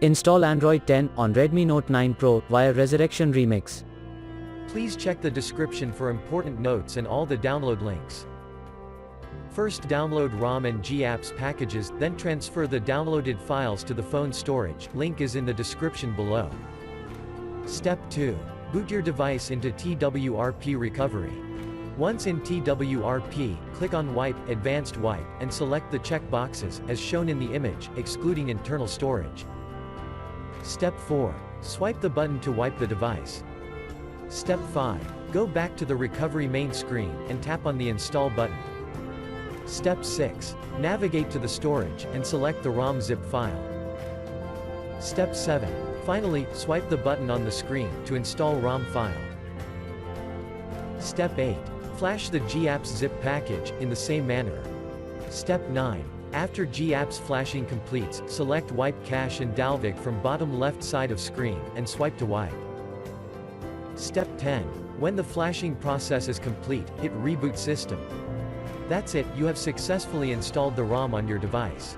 Install Android 10 on Redmi Note 9 Pro via Resurrection Remix. Please check the description for important notes and all the download links. First download ROM and GApps packages, then transfer the downloaded files to the phone storage, link is in the description below. Step 2. Boot your device into TWRP recovery. Once in TWRP, click on Wipe, Advanced Wipe, and select the check boxes, as shown in the image, excluding internal storage. Step 4. Swipe the button to wipe the device. Step 5. Go back to the recovery main screen, and tap on the Install button. Step 6. Navigate to the storage, and select the ROM zip file. Step 7. Finally, swipe the button on the screen, to install ROM file. Step 8. Flash the GApps zip package, in the same manner. Step 9. After GApps flashing completes, select Wipe Cache and dalvik from bottom left side of screen, and swipe to wipe. Step 10. When the flashing process is complete, hit Reboot System. That's it, you have successfully installed the ROM on your device.